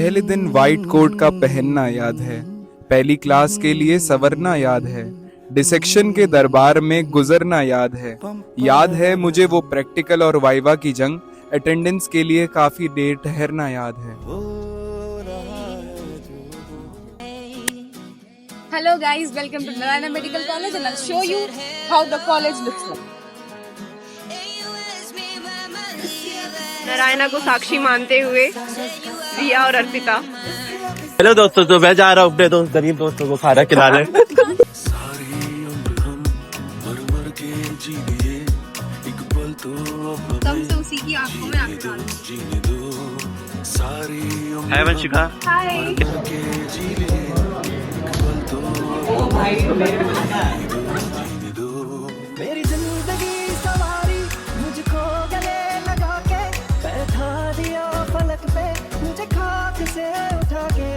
पहले दिन white coat का पहनना याद है, पहली क्लास के लिए संवरना याद है, डिसेक्शन के दरबार में गुजरना याद है मुझे वो प्रैक्टिकल और वाइवा की जंग, अटेंडेंस के लिए काफी देर ठहरना याद है। Hello guys, welcome to Narayana Medical College and I'll show you how the college looks like. Narayana को साक्षी मानते हुए रिया और अर्पिता। हेलो दोस्तों, तो मैं जा रहा हूँ अपने दोस्त गरीब दोस्तों को खाना खिलाने। कम से उसी की आंखों में आंखें डालो। हाय वंशिका। हाय। मेरी जिंदगी सवारी मुझको गले लगा के बैठा दिया फलक पे मुझे खाक से उठा के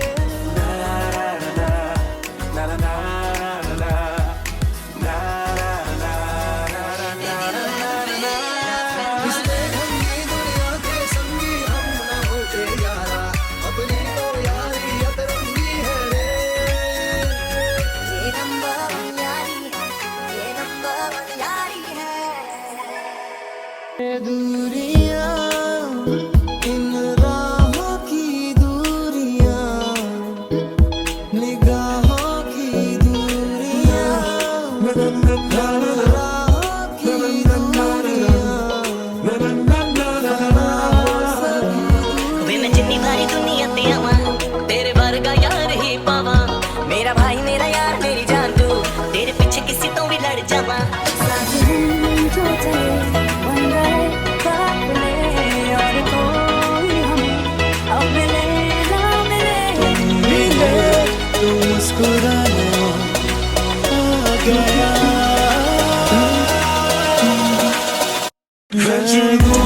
मेरा भाई मेरा यार मेरी जान तू तेरे पीछे किसी तो भी लड़ जावा।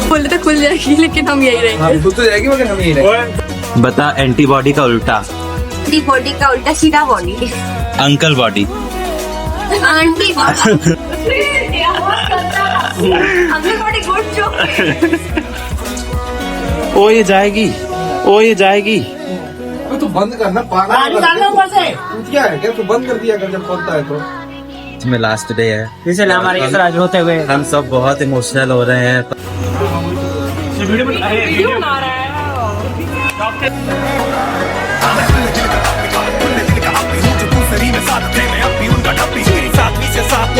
बोलते तो खुल जाएगी लेकिन हम यही रहेंगे। खुद तो जाएगी मगर हम यही रहेंगे। बता एंटीबॉडी का उल्टा। बॉडी का उल्टा सीधा body. Uncle body. Aunty body. Uncle body good joke. ओ ये जाएगी, ओ ये जाएगी। तू बंद करना पागल। तू क्या है क्या? तू बंद कर दिया कर जब खोलता है तो। इसमें लास्ट डे है, इसलिए हमारे इस राज होते हुए हम सब बहुत इमोशनल हो रहे हैं। वीडियो बना रहा है।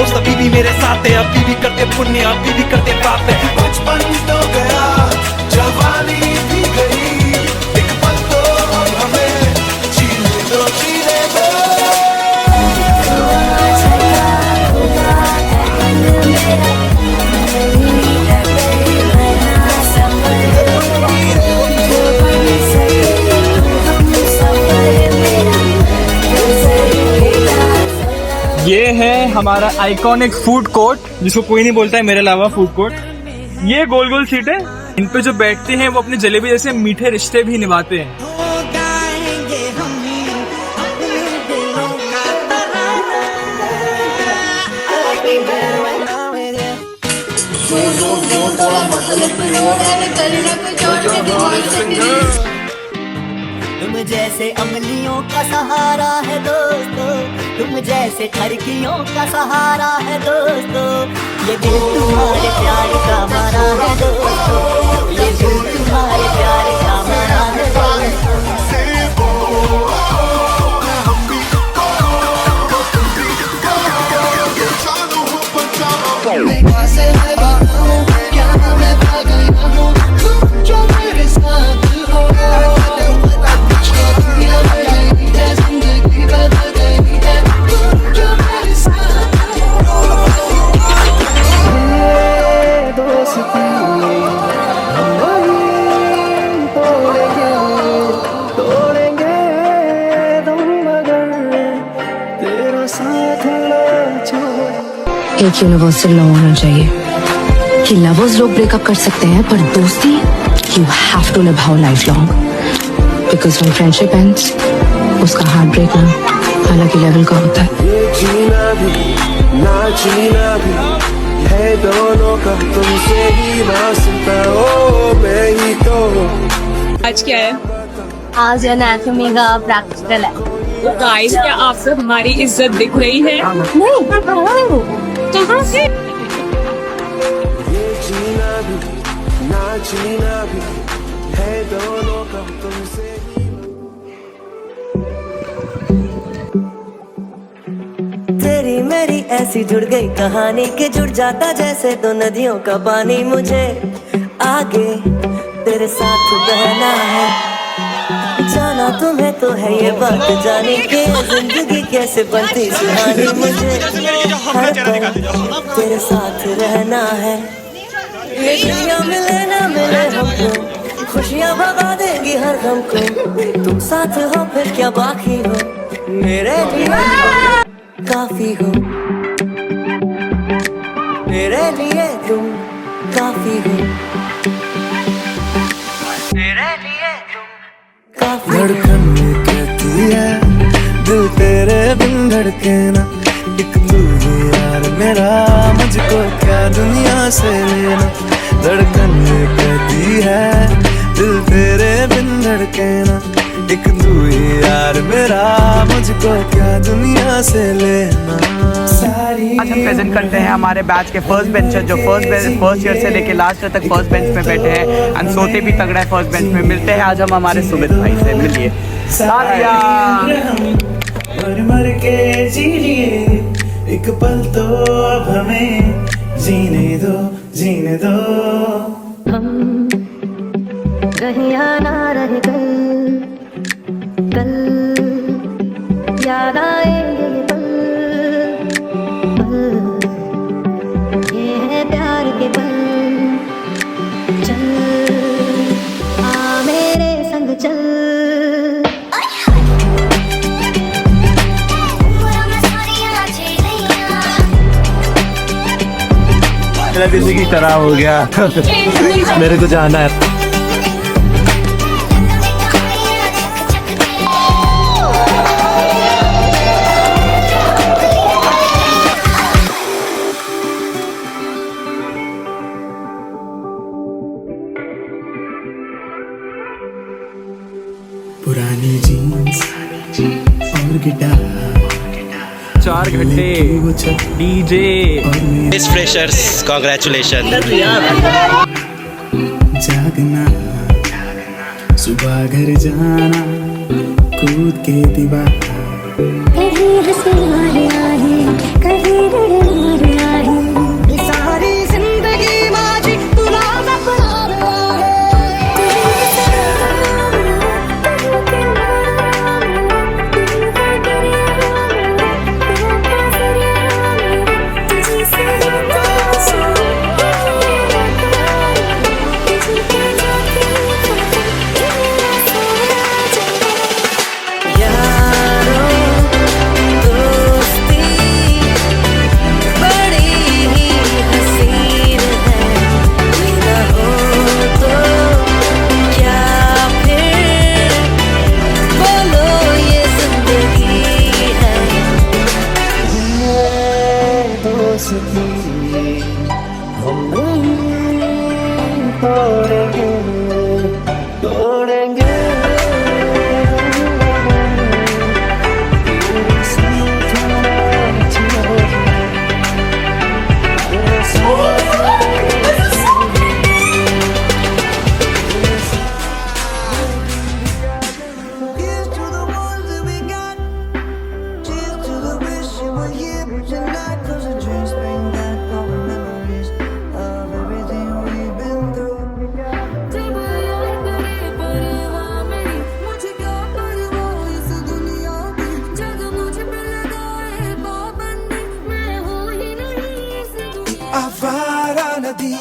अभी भी मेरे साथ है, अभी भी करते पुण्य, अभी भी करते पाप है। बचपन तो गया, जवानी भी गई, एक पल तो हमें जीने दो, जीने दो। ये है हमारा आइकॉनिक फूड कोर्ट, जिसको कोई नहीं बोलता है मेरे अलावा फूड कोर्ट। ये गोल गोल सीट है, इन पे जो बैठते हैं वो अपने जलेबी जैसे मीठे रिश्ते भी निभाते हैं। तुम जैसे अमलियों का सहारा है दोस्तों, तुम जैसे खिड़कियों का सहारा है दोस्तों, ये दिल तुम्हारे प्यार का मरा है दोस्तों, ये दिल तुम्हारे प्यार का मरा है दोस्तों। एक यूनिवर्सल लॉ होना चाहिए कि लवर्स लोग ब्रेकअप कर सकते हैं पर दोस्ती यू हैव टू निभाओ life long, because when friendship ends उसका हार्ट ब्रेक ना अलग ही लेवल का होता है। जीना भी ना जीना भी है दोनों का, तुमसे ही वास्ता हो मैं ही तो। आज क्या है? आज एनाटॉमी का प्रैक्टिकल है। गाइस, क्या आपको हमारी इज्जत दिख रही है? नहीं, कहाँ से? ये जीना भी ना जीना भी है दोनों का तुमसे तेरी मेरी ऐसी जुड़ गई कहानी कि जुड़ जाता जैसे दो नदियों का पानी। मुझे आगे तेरे साथ बहना है, जाना तुम्हें तो है ये बात जाने के जिंदगी कैसे बनती सुहानी। मुझे हर पल तेरे साथ रहना है, ये दुनिया मिले ना मिले हमको, खुशियाँ भगा देंगी हर गम को। तुम साथ हो फिर क्या बाकी हो, मेरे लिए काफी हो, मेरे लिए तुम काफी हो, मेरे लिए तुम काफी हो। धड़कन ये कहती है दिल तेरे बिन धड़के ना, एक तू ही यार मेरा, मुझको क्या दुनिया से लेना। धड़कन ये कहती है दिल तेरे बिन धड़के ना, एक तू ही यार मेरा, मुझको क्या दुनिया से लेना। आज हम प्रेजेंट करते हैं हमारे बैच के फर्स्ट बेंचर जो फर्स्ट ईयर से लेके लास्ट ईयर तक फर्स्ट बेंच पे बैठे हैं एंड सोते भी तगड़ा है फर्स्ट बेंच पे। मिलते हैं आज हम हमारे सुमित भाई से, मिलिए। साथिया मर मर के जी लिए एक पल तो अब हमें जीने दो, जीने दो। हम कहीं आना रहे कल, कल याद आएंगे ये पल, पल ये है प्यार के पल। चल आ मेरे संग चल, मेरा जिंदगी खराब हो गया मेरे को जाना है। पुरानी जीन्स और गिटार, 4 घंटे डीजे मिस फ्रेशर्स कांग्रेचुलेशन। जागना सुबह घर जाना, कूद के दीवार, कभी हंसना है, कभी डरना है, सारी जिंदगी माझी तुला अपना रहा है। आवारा नदी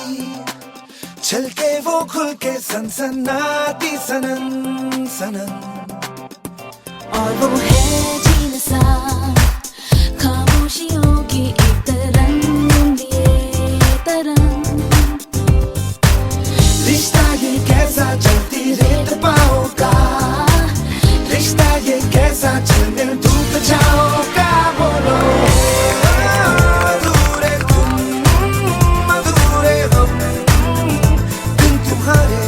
छलके वो खुल के सनसनाती सनन सनन, और वो है जीन सा खामोशियों की एक तरंग, ये तरंग। रिश्ता ये कैसा चलती रेत पाओ का, रिश्ता ये कैसा चल मिल धूप छाओ का। बोलो अधूरे तुम अधूरे हम, बिन तुम्हारे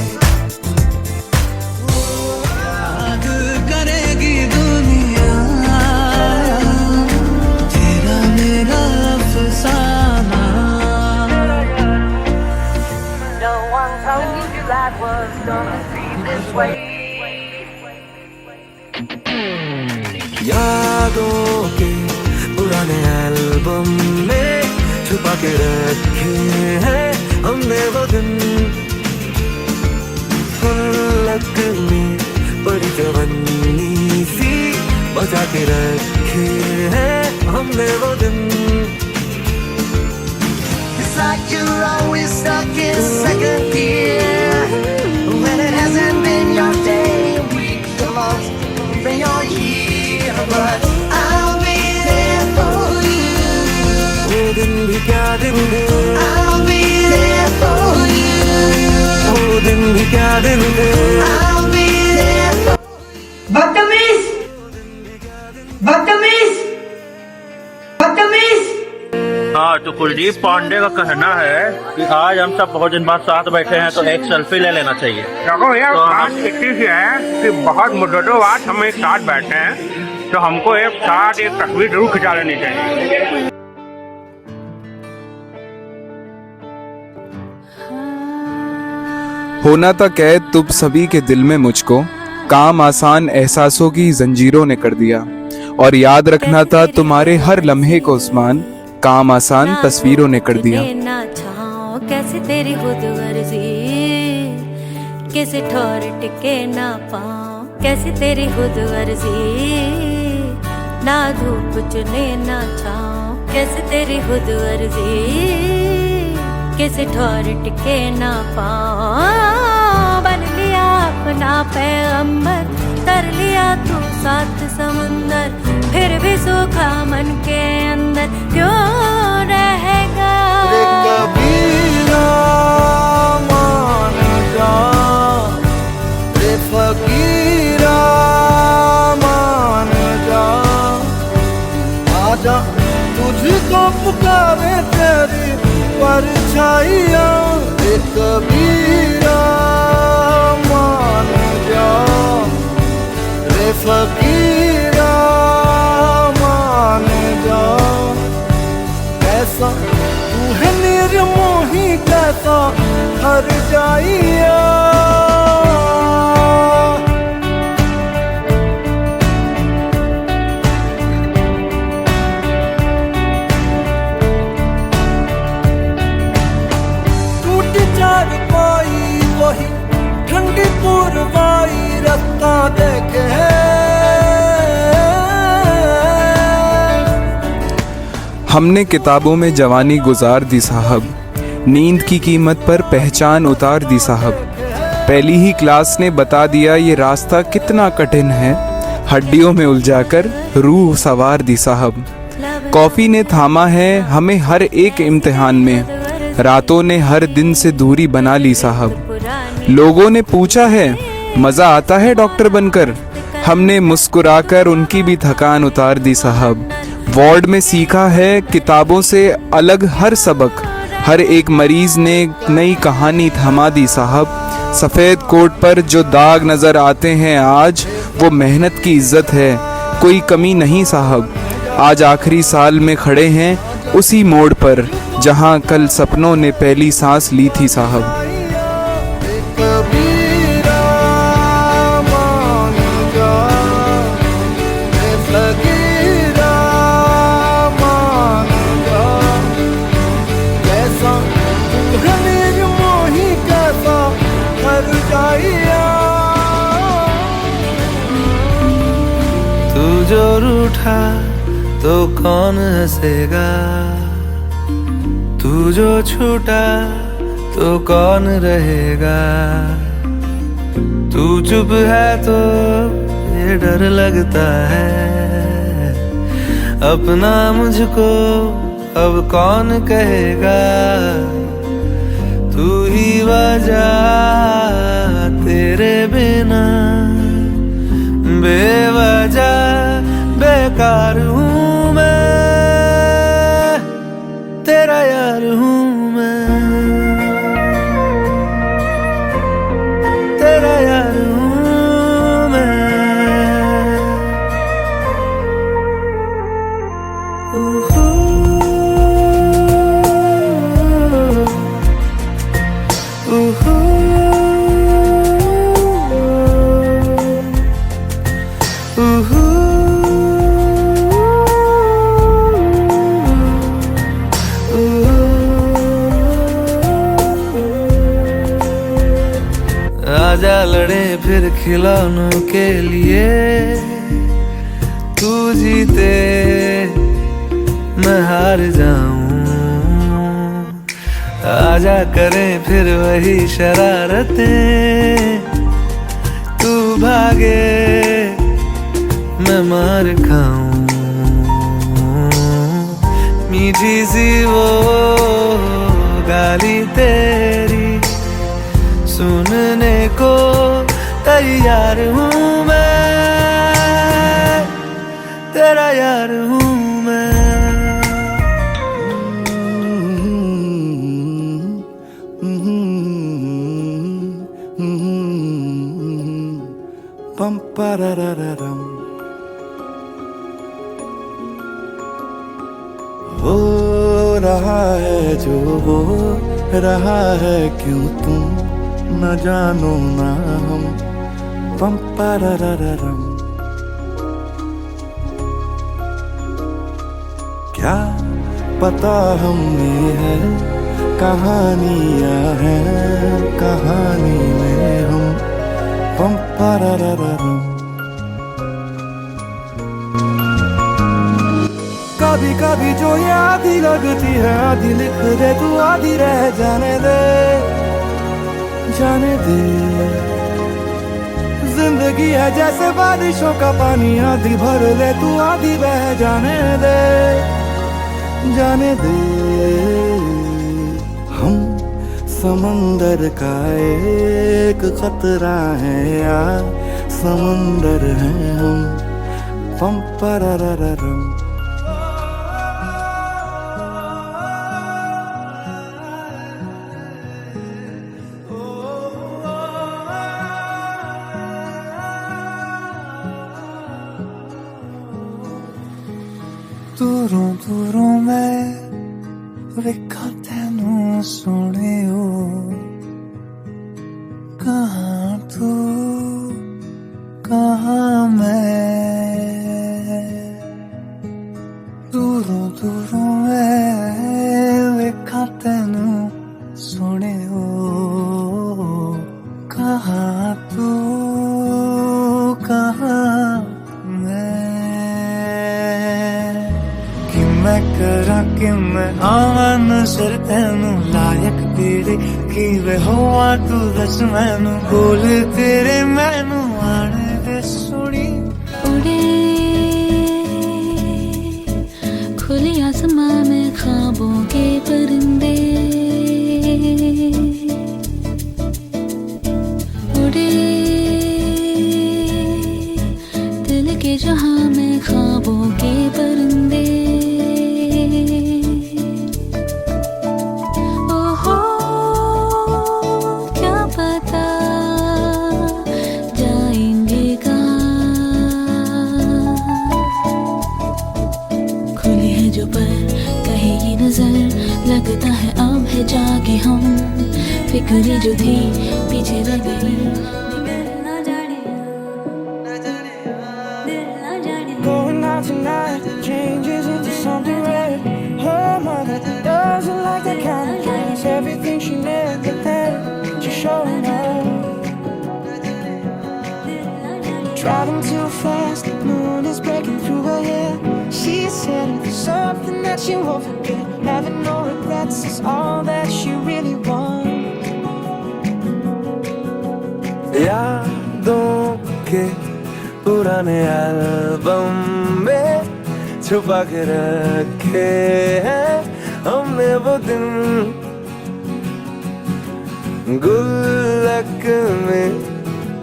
यादों के पुराने एल्बम में छुपा के रखे हैं हमने वो दिन, गुल्लक में बड़ी जवानी सी बचा के रखे हैं हमने वो दिन। It's like you're always stuck in second gear when it hasn't been your day, week, your month, been your year, but I'll be there for you. वो दिन भी क्या दिन है, I'll be there for you. वो दिन भी क्या दिन है, I'll be there for you. बदतमीज, बदतमीज, बदतमीज। हाँ, तो कुलदीप पांडे का कहना है कि आज हम सब बहुत दिन बाद साथ बैठे हैं तो एक सेल्फी ले लेना चाहिए। देखो यार, बात इतनी सी है कि बहुत मुद्दतों बाद हम एक साथ बैठे हैं तो हमको एक साथ एक तस्वीर जरूर खिंचा लेनी चाहिए। होना था कैद तुम सभी के दिल में मुझको, काम आसान एहसासों की जंजीरों ने कर दिया, और याद रखना था तुम्हारे हर लम्हे को उस्मान, काम आसान तस्वीरों ने कर दिया। ना छाओ कैसे तेरी खुद गर्जी, कैसे ठोर टिके ना पाओ कैसे तेरी खुद गर्जी, ना धूप चुने ना छाओ कैसे तेरी खुद गर्जी, कैसे ठोर टिके ना पाओ। बन लिया अपना पैगंबर, कर लिया तू सात समुंदर, फिर भी सूखा मन के अंदर क्यों रहेगा। कबीरा मान जा, रे फकीरा मान जा, आजा तुझको पुकारे तेरी परछाइयाँ, रे कबीरा मान जा, रे फकीरा मान जा। कैसा तू है निर्मोही, कैसा हर जाइया, टूट चार पाई वही ठंडी पुरवाई रास्ता देखे है। हमने किताबों में जवानी गुजार दी साहब, नींद की कीमत पर पहचान उतार दी साहब, पहली ही क्लास ने बता दिया ये रास्ता कितना कठिन है, हड्डियों में उलझाकर रूह सवार दी साहब। कॉफी ने थामा है हमें हर एक इम्तिहान में, रातों ने हर दिन से दूरी बना ली साहब। लोगों ने पूछा है मजा आता है डॉक्टर बनकर, हमने मुस्कुराकर उनकी भी थकान उतार दी साहब। वार्ड में सीखा है किताबों से अलग हर सबक, हर एक मरीज ने नई कहानी थमा दी साहब। सफ़ेद कोट पर जो दाग नज़र आते हैं आज, वो मेहनत की इज्जत है, कोई कमी नहीं साहब। आज आखिरी साल में खड़े हैं उसी मोड़ पर, जहां कल सपनों ने पहली सांस ली थी साहब। तू जो रूठा तो कौन हंसेगा, तू जो छूटा तो कौन रहेगा। तू चुप है तो ये डर लगता है, अपना मुझको अब कौन कहेगा। तू ही वजह तेरे बिना बेवजह बेकार हूँ मैं, तेरा यार हूँ मैं, तेरा यार हूँ मैं। फिर खिलौनों के लिए, तू जीते मैं हार जाऊं। आजा करें फिर वही शरारतें, तू भागे मैं मार खाऊं। मीठी सी वो गाली तेरी सुनने को तैयार हूँ मैं, तेरा यार हूँ मैं। पम पररररम हो रहा है जो हो रहा है, क्यों तुम न जानो ना हम। पम पररररम क्या पता हमें है कहानियां हैं, कहानी में हम। पम पररररम कभी कभी जो ये आधी लगती है, आधी लिख दे तू, आधी रह जाने दे, जाने दे। जिंदगी है जैसे बारिशों का पानी, आधी भर ले तू, आधी बह जाने दे, जाने दे। हम समंदर का एक खतरा है या समंदर हैं हम। पम पररररम दूरों दूरों मैं वेखा तेनू सोहणियो, कहाँ तू कहाँ मैं। दूरों दूरों मैं वेखा तेनू सोहणियो, कहाँ तू कहाँ मैं करा कि मैं आवा नजर तेनू लायक तेरे की वे होवा, तू दस मैनू बोल तेरे मैनू आने दे सुनी। उड़े खुले आसमां में ख्वाबों के परिंदे, उड़े दिल के जहां में ख्वाबों के परिंदे। लगता है अब है जागे हम, फिक्र जो थी पीछे रह गई। Going out tonight changes into something red. Her mother doesn't like that kind of dress. Everything she never had, she's showing her. Driving too fast, the moon is breaking through her hair. She's heading for something that she won't forget. Having no regrets is all that she really wants. यादों के पुराने album में छुपा के रखे हैं हमने वो दिन, गुल्लक में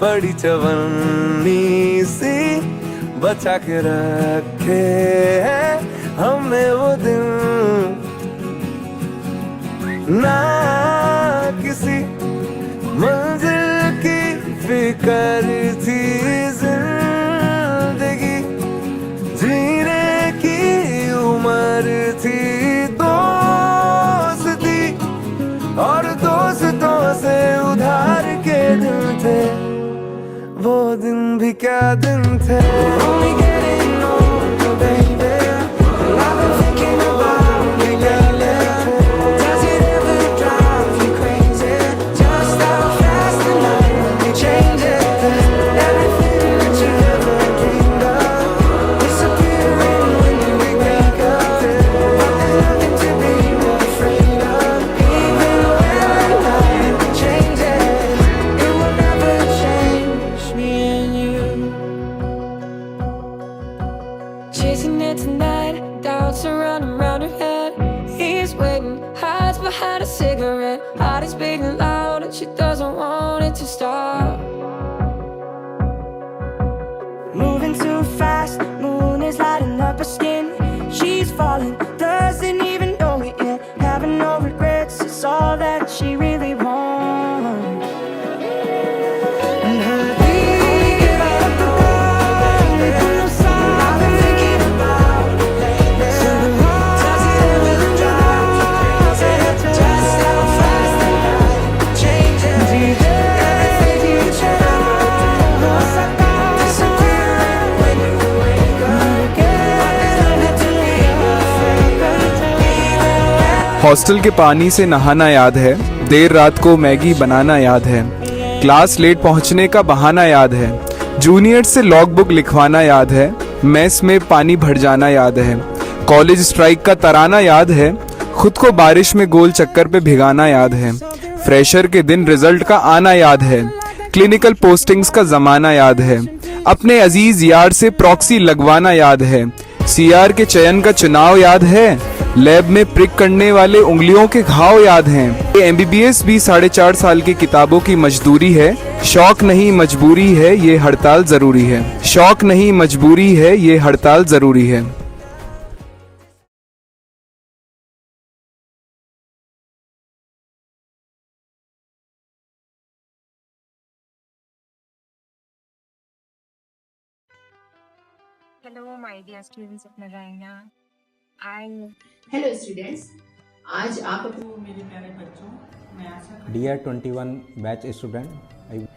पड़ी चवन्नी सी बचा के रखे हैं हमने वो दिन। ना किसी मंजिल की फिक्र थी, जिंदगी जीने की उम्र थी। दोस्ती और दोस्तों से उधार के दिन थे, वो दिन भी क्या दिन थे। Only getting older, baby. I've been thinking about you lately. Does it ever drive you crazy? Just how fast the night changes. around her head. He's waiting, hides behind a cigarette. Heart is beating loud and she doesn't want it to stop. Moving too fast, moon is lighting up her skin. She's falling, doesn't even know it yet. Having no regrets, it's all that she really wants. And her give up the road, there's no sign I've been thinking about it lately. So does it ever drop? Just how fast the night changes. Everything you disappearing when you wake up. Hostel के पानी से नहाना याद है, देर रात को Maggi बनाना याद है, क्लास लेट पहुंचने का बहाना याद है, जूनियर से लॉग बुक लिखवाना याद है, मेस में पानी भर जाना याद है, कॉलेज स्ट्राइक का तराना याद है, खुद को बारिश में गोल चक्कर पे भिगाना याद है, फ्रेशर के दिन रिजल्ट का आना याद है, क्लिनिकल पोस्टिंग्स का जमाना याद है, अपने अजीज यार से प्रॉक्सी लगवाना याद है, सीआर के चयन का चुनाव याद है, लैब में प्रिक करने वाले उंगलियों के घाव याद हैं। ये एमबीबीएस भी 4.5 साल की किताबों की मजदूरी है, शौक नहीं मजबूरी है, ये हड़ताल जरूरी है, शौक नहीं मजबूरी है, ये हड़ताल जरूरी है। Hello, my dear students of Narayana. Hello students, आज आप मेरे प्यारे बच्चों, मैं आशा Dear 21 batch student,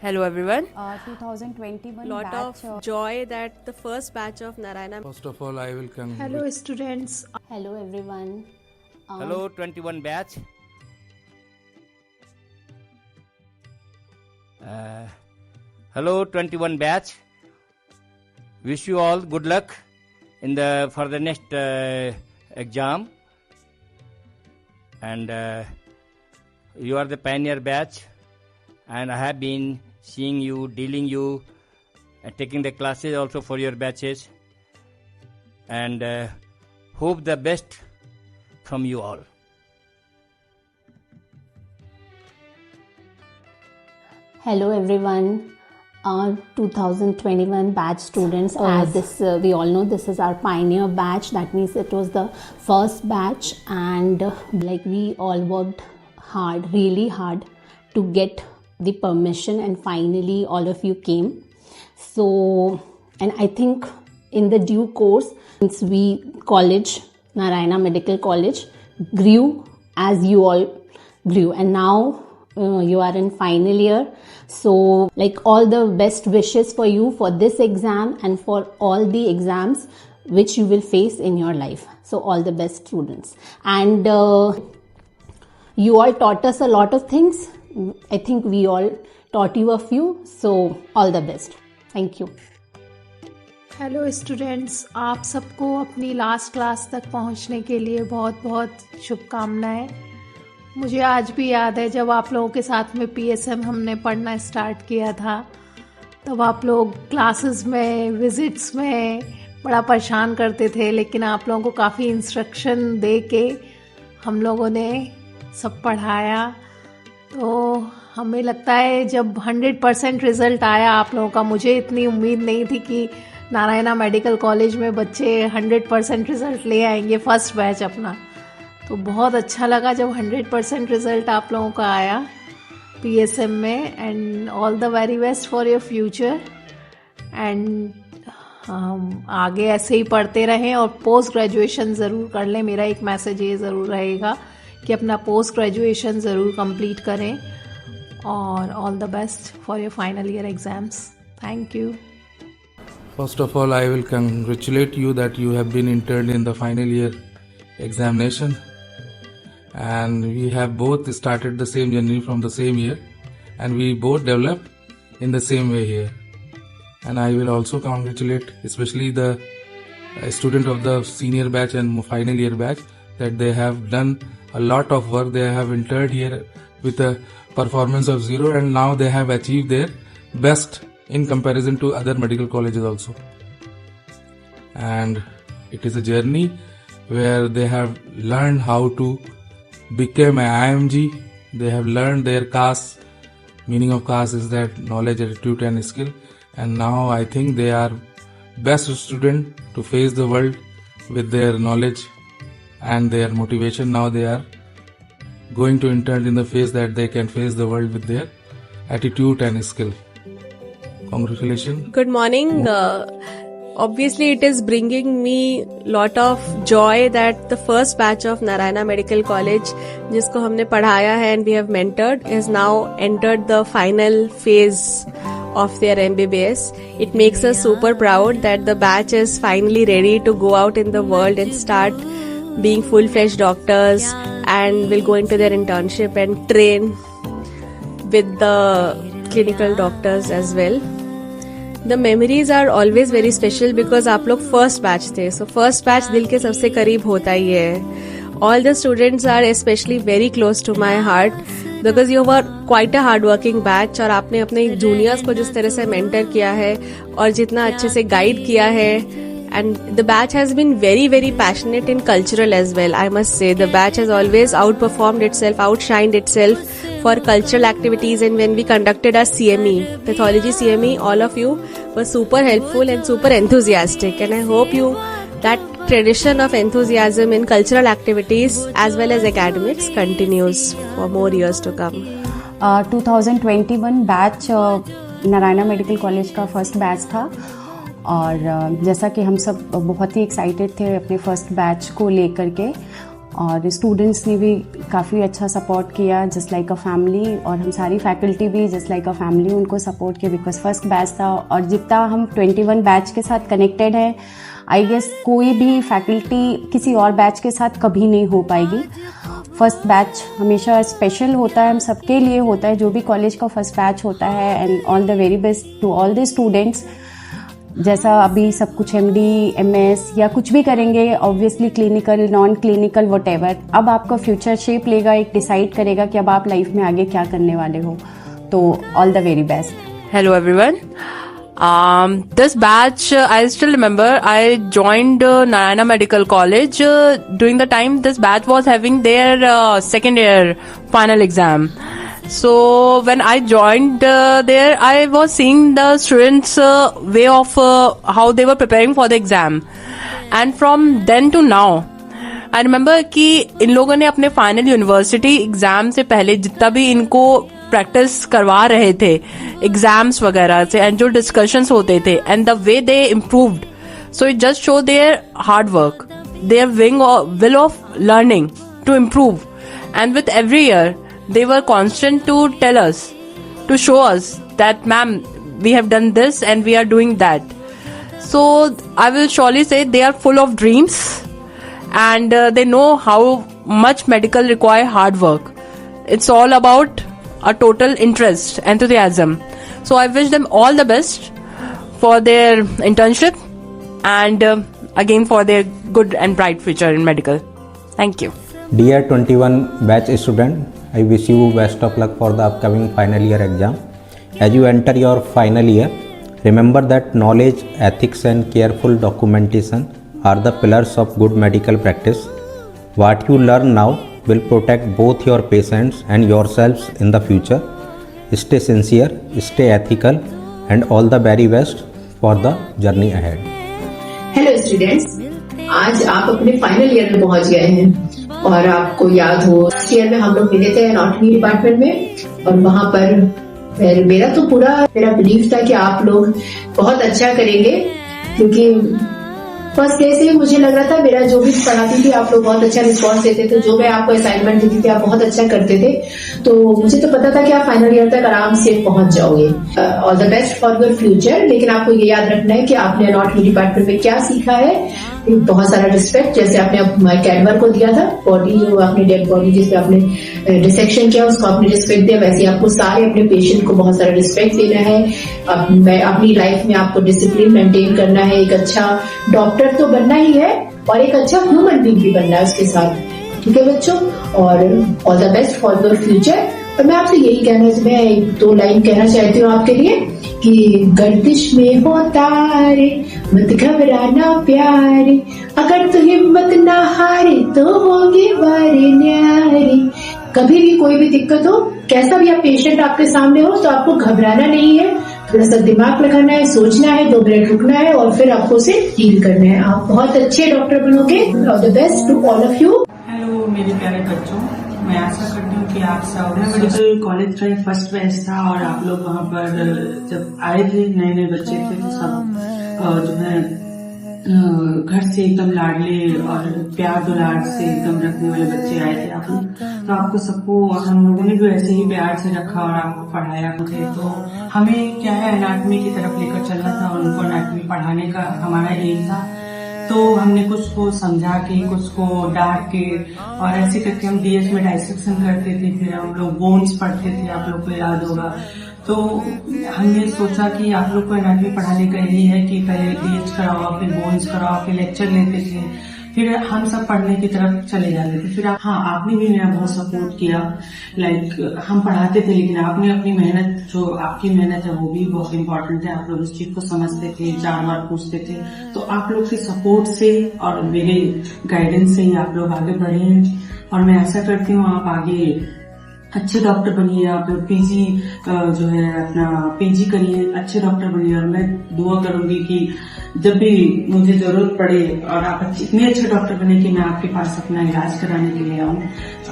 Hello everyone. 2021 lot batch of joy that the first batch of Narayana. First of all, I will come. Hello students. Hello everyone. Hello 21 batch. Hello 21 batch. Wish you all good luck in for the next exam, and you are the pioneer batch, and I have been seeing you, dealing you, and taking the classes also for your batches, and hope the best from you all. Hello everyone. 2021 batch students, this we all know this is our pioneer batch. That means it was the first batch, and like we all worked hard, really hard, to get the permission, and finally all of you came. So, and I think in the due course, since we college, Narayana Medical College, grew as you all grew, and now you are in final year. So like all the best wishes for you for this exam and for all the exams which you will face in your life. So all the best students, and you all taught us a lot of things. I think we all taught you a few, so all the best. Thank you. Hello students, आप सबको अपनी last class तक पहुंचने के लिए बहुत बहुत शुभकामनाएं। मुझे आज भी याद है जब आप लोगों के साथ में पीएसएम हमने पढ़ना स्टार्ट किया था, तब आप लोग क्लासेस में, विजिट्स में बड़ा परेशान करते थे, लेकिन आप लोगों को काफ़ी इंस्ट्रक्शन दे के हम लोगों ने सब पढ़ाया। तो हमें लगता है जब 100% रिज़ल्ट आया आप लोगों का, मुझे इतनी उम्मीद नहीं थी कि नारायणा मेडिकल कॉलेज में बच्चे 100% रिज़ल्ट ले आएंगे फर्स्ट बैच अपना। तो बहुत अच्छा लगा जब 100% रिज़ल्ट आप लोगों का आया पीएसएम में, and all the very best for your future. And आगे ऐसे ही पढ़ते रहें और पोस्ट ग्रेजुएशन ज़रूर कर लें। मेरा एक मैसेज ये ज़रूर रहेगा कि अपना पोस्ट ग्रेजुएशन ज़रूर कंप्लीट करें, और all the best for your final year exams. Thank you. First of all, I will congratulate you that you have been interned in the final year examination, and we have both started the same journey from the same year, and we both developed in the same way here. And I will also congratulate especially the student of the senior batch and final year batch that they have done a lot of work. They have entered here with a performance of 0, and now they have achieved their best in comparison to other medical colleges also. And it is a journey where they have learned how to become an IMG. They have learned their CAS. Meaning of CAS is that knowledge, attitude and skill. And now I think they are best student to face the world with their knowledge and their motivation. Now they are going to intern in the phase that they can face the world with their attitude and skill. Congratulations. Good morning. Obviously, it is bringing me lot of joy that the first batch of Narayana Medical College, जिसको हमने पढ़ाया है and we have mentored, is now entered the final phase of their MBBS. It makes us super proud that the batch is finally ready to go out in the world and start being full-fledged doctors, and will go into their internship and train with the clinical doctors as well. The memories are always very special because आप लोग first batch थे, so first batch दिल के सबसे करीब होता ही है. All the students are especially very close to my heart because you were quite a hard working batch, और आपने अपने juniors को जिस तरह से mentor किया है और जितना अच्छे से guide किया है, and the batch has been very very passionate in cultural as well. I must say the batch has always outperformed itself, outshined itself for cultural activities, and when we conducted our CME, pathology CME, all of you were super helpful and super enthusiastic, and I hope that tradition of enthusiasm in cultural activities as well as academics continues for more years to come. 2021 batch Narayana medical college का first batch था, और जैसा कि हम सब बहुत ही excited थे अपने फर्स्ट बैच को लेकर के, और स्टूडेंट्स ने भी काफ़ी अच्छा सपोर्ट किया जस्ट लाइक अ फैमिली, और हम सारी फैकल्टी भी जस्ट लाइक अ फैमिली उनको सपोर्ट किया बिकॉज फर्स्ट बैच था. और जितना हम 21 बैच के साथ कनेक्टेड है, आई गेस कोई भी फैकल्टी किसी और बैच के साथ कभी नहीं हो पाएगी. फर्स्ट बैच हमेशा स्पेशल होता है, हम सबके लिए होता है, जो भी कॉलेज का फर्स्ट बैच होता है. And all the very best to all the students. जैसा अभी सब कुछ MD, MS या कुछ भी करेंगे, obviously clinical, non clinical, whatever, अब आपका फ्यूचर शेप लेगा, एक डिसाइड करेगा कि अब आप लाइफ में आगे क्या करने वाले हो. तो all the very best. Hello everyone. This batch, I still remember, I joined Narayana Medical College during the time this batch was having their second year final exam. So when I joined there, I was seeing the students' way of how they were preparing for the exam, and from then to now, I remember कि इन लोगों ने अपने final university exam से पहले जितना भी इनको practice करवा रहे थे एग्जाम्स वगैरह से, एंड जो डिस्कशंस होते थे, and the way they improved, so it just show their hard work, their will of learning to improve, and with every year they were constant to tell us, to show us that ma'am, we have done this and we are doing that. So I will surely say they are full of dreams, and they know how much medical require hard work. It's all about a total interest, enthusiasm. So I wish them all the best for their internship, and again for their good and bright future in medical. Thank you. Dear 21 batch student, I wish you best of luck for the upcoming final year exam. As you enter your final year, remember that knowledge, ethics and careful documentation are the pillars of good medical practice. What you learn now will protect both your patients and yourselves in the future. Stay sincere, stay ethical, and all the very best for the journey ahead. Hello students, आज आप अपने final year में पहुंच गए हैं, और आपको याद हो लास्ट ईयर में हम लोग मिले थे एनाटॉमी डिपार्टमेंट में, और वहां पर मेरा बिलीव था कि आप लोग बहुत अच्छा करेंगे, क्योंकि फर्स्ट डे से मुझे लग रहा था, मेरा जो भी पढ़ाती थी आप लोग बहुत अच्छा रिस्पॉन्स देते थे, जो मैं आपको असाइनमेंट देती थी आप बहुत अच्छा करते थे, तो मुझे तो पता था कि आप फाइनल ईयर तक आराम से पहुंच जाओगे. All the best for your future. लेकिन आपको ये याद रखना है कि आपने एनाटॉमी डिपार्टमेंट में क्या सीखा है. बहुत सारा रिस्पेक्ट, जैसे आपने कैडवर को दिया था, बॉडी जो आपने डेड बॉडी जिसमें आपने डिसेक्शन किया उसको आपने रिस्पेक्ट दिया, वैसे आपको सारे अपने पेशेंट को बहुत सारा रिस्पेक्ट देना है. अपनी लाइफ में आपको डिसिप्लिन मेंटेन करना है, एक अच्छा डॉक्टर तो बनना ही है और एक अच्छा ह्यूमन बीइंग भी बनना है उसके साथ. ठीक है बच्चों, और all the best for your future. और मैं आपसे यही कहना, मैं 2 लाइन कहना चाहती हूँ आपके लिए कि गर्दिश में हो तारे, मत घबराना प्यारे, अगर तो हिम्मत ना हारे तो होंगे वारे न्यारे। कभी भी कोई भी दिक्कत हो, कैसा भी आप पेशेंट आपके सामने हो, तो आपको घबराना नहीं है, थोड़ा सा दिमाग लगाना है, सोचना है, 2 मिनट रुकना है और फिर आपको उसे डील करना है। आप बहुत अच्छे डॉक्टर बनोगे। All the best to all of you. Hello मेरे प्यारे बच्चों, मैं आशा करती हूँ कि आप सब मेडिकल कॉलेज का फर्स्ट बैच था और आप लोग वहाँ पर जब आए थे, नए नए बच्चे थे, तो सब जो है घर से एकदम लाडले और प्यार दुलार से एकदम रखने वाले बच्चे आए थे आप लोग। तो आपको सबको हम लोगों ने भी ऐसे ही प्यार से रखा और आपको पढ़ाया थे। तो हमें क्या है, एनाटॉमी की तरफ लेकर चलना था और उनको एनाटॉमी पढ़ाने का हमारा एम था। तो हमने कुछ को समझा के, कुछ को डांट के और ऐसे करके हम डीएस में डाइसेक्शन करते थे, फिर हम लोग बोन्स पढ़ते थे, आप लोग को याद होगा। तो हमने सोचा कि आप लोग को एनाटॉमी पढ़ाने का यही है कि पहले डीएच कराओ, फिर बोन्स कराओ, फिर लेक्चर लेते थे, फिर हम सब पढ़ने की तरफ चले जाते थे। फिर आपने भी मेरा बहुत सपोर्ट किया। हम पढ़ाते थे लेकिन आपने अपनी मेहनत, जो आपकी मेहनत है वो भी बहुत इम्पोर्टेंट है। आप लोग उस चीज को समझते थे, 4 बार पूछते थे। तो आप लोग के सपोर्ट से और मेरे गाइडेंस से ही आप लोग आगे बढ़े हैं और मैं आशा करती हूँ आप आगे अच्छे डॉक्टर बनिए। आप पीजी जो है अपना पीजी करिए, अच्छे डॉक्टर बनिए और मैं दुआ करूंगी कि जब भी मुझे जरूरत पड़े और आप इतने अच्छे डॉक्टर बने कि मैं आपके पास अपना इलाज कराने के लिए आऊं।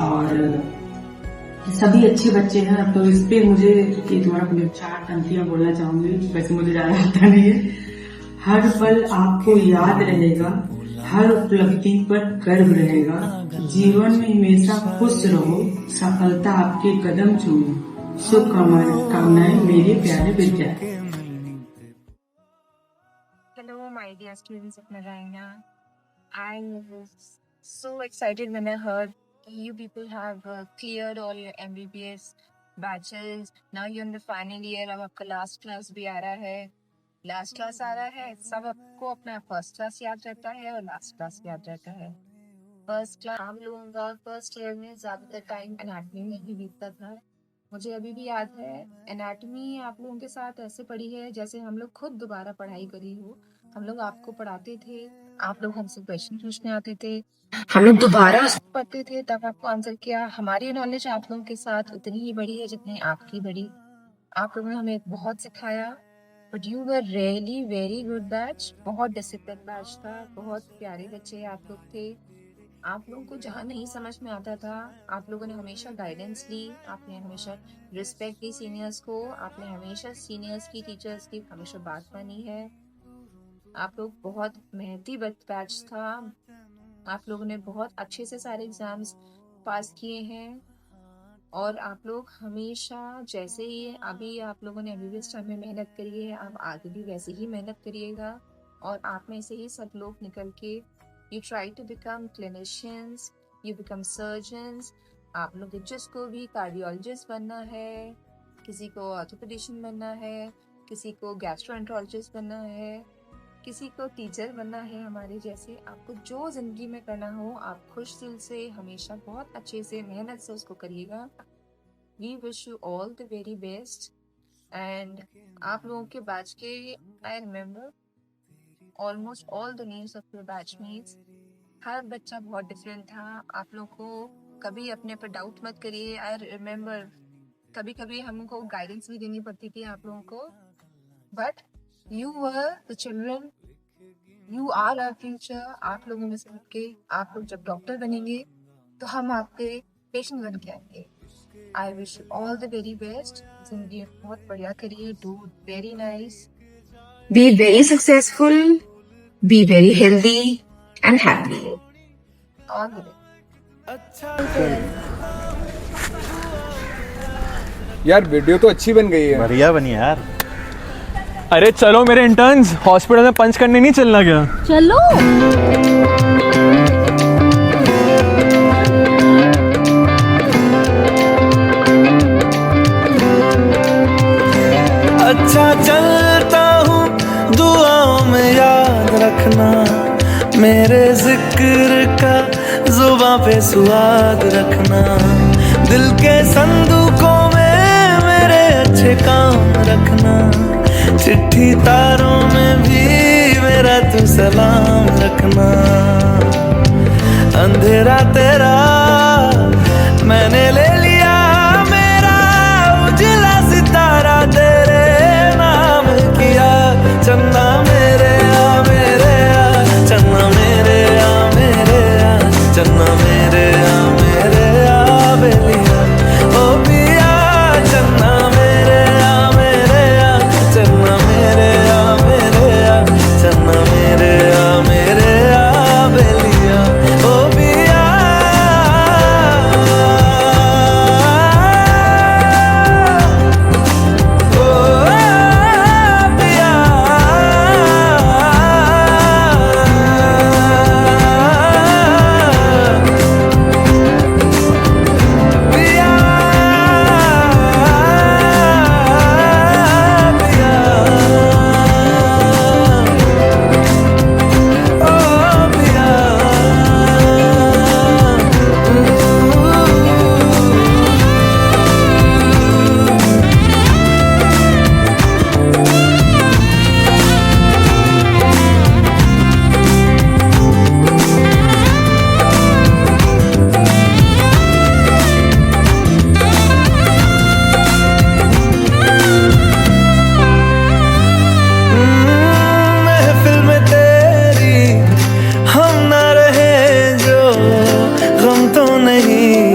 और सभी अच्छे बच्चे हैं, तो इस पे मुझे तुम्हारा 4 पंक्तियां बोलना चाहूंगी, वैसे मुझे ज्यादा आता नहीं है। हर पल आपको याद रहेगा, हर उपलब्धि पर गर्व रहेगा, जीवन में हमेशा खुश रहो, सफलता आपके कदम चूमे, शुभकामनाएं मेरे प्यारे विद्यार्थी। Hello, my dear students of Narayana. I was so excited when I heard you people have cleared all your MBBS batches. Now you're in the final year. अब आपका लास्ट क्लास भी आ रहा है। लास्ट क्लास आ रहा है, सब आपको अपना फर्स्ट क्लास याद रहता है और लास्ट क्लास याद रहता है। फर्स्ट क्लास हम लोगों का फर्स्ट ईयर में ज्यादातर टाइम एनाटॉमी में ही बीतता था। मुझे अभी भी याद है, एनाटॉमी आप लोगों के साथ ऐसे पढ़ी है जैसे हम लोग खुद दोबारा पढ़ाई करी हो। हम लोग आपको पढ़ाते थे, आप लोग हमसे क्वेश्चन पूछने आते थे, हम लोग दोबारा पढ़ते थे, तब आपको आंसर किया। हमारी नॉलेज आप लोगों के साथ उतनी ही बड़ी है जितनी आपकी बड़ी। आप लोगों ने हमें बहुत सिखाया। But you were really very good batch, बहुत डिसिप्लिन बैच था, बहुत प्यारे बच्चे आप लोग थे। आप लोगों को जहाँ नहीं समझ में आता था, आप लोगों ने हमेशा गाइडेंस ली, आपने हमेशा रिस्पेक्ट दी सीनियर्स को, आपने हमेशा सीनियर्स की, टीचर्स की हमेशा बात मानी है। आप लोग बहुत मेहनती बैच था। आप लोगों ने बहुत अच्छे से सारे एग्जाम्स पास किए हैं और आप लोग हमेशा जैसे ही अभी आप लोगों ने अभी भी इस टाइम में मेहनत करी है, आप आगे भी वैसे ही मेहनत करिएगा और आप में से ही सब लोग निकल के you try to become clinicians, you become surgeons. आप लोग जिसको भी कार्डियोलॉजिस्ट बनना है, किसी को ऑर्थोपेडिशियन बनना है, किसी को गैस्ट्रोएंटरोलॉजिस्ट बनना है, किसी को टीचर बनना है, हमारे जैसे आपको जो जिंदगी में करना हो, आप खुश दिल से हमेशा बहुत अच्छे से मेहनत से उसको करिएगा। We wish you all the very best. And आप लोगों के बैच के I remember almost all the names of your batchmates. हर बच्चा बहुत डिफरेंट था। आप लोग को कभी अपने पर डाउट मत करिए। आई रिमेम्बर कभी कभी हमको गाइडेंस भी देनी पड़ती थी आप लोगों को, but You were the children, you are our future। आप लोगों में से के आप लोग जब डॉक्टर बनेंगे तो हम आपके पेशेंट बन के आएंगे। I wish you all the very best। जिंदगी में बहुत बढ़िया करिए, do very nice, be very successful, be very healthy and happy। All the best। यार वीडियो तो अच्छी बन गई है। बढ़िया बनी यार। अरे चलो मेरे इंटर्न्स, हॉस्पिटल में पंच करने नहीं चलना क्या? चलो। अच्छा चलता हूँ, दुआओं में याद रखना, मेरे जिक्र का जुबां पे स्वाद रखना, दिल के संदूकों में मेरे अच्छे काम रखना, चिट्ठी तारों में भी मेरा तू सलाम रखना। अंधेरा तेरा मैंने ले लिया, मेरा उजला सितारा तेरे नाम किया। चन्ना मेरे आ मेरे आ, चन्ना मेरे आ मेरे आ, चन्ना मेरे आ मेरे आ बेलिया। ओ पिया चन्ना मेरे आ मेरे आ, चन्ना मेरे आ मेरे आ, चन्ना मेरे आ मेरे आ बेलिया। ओ पिया नहीं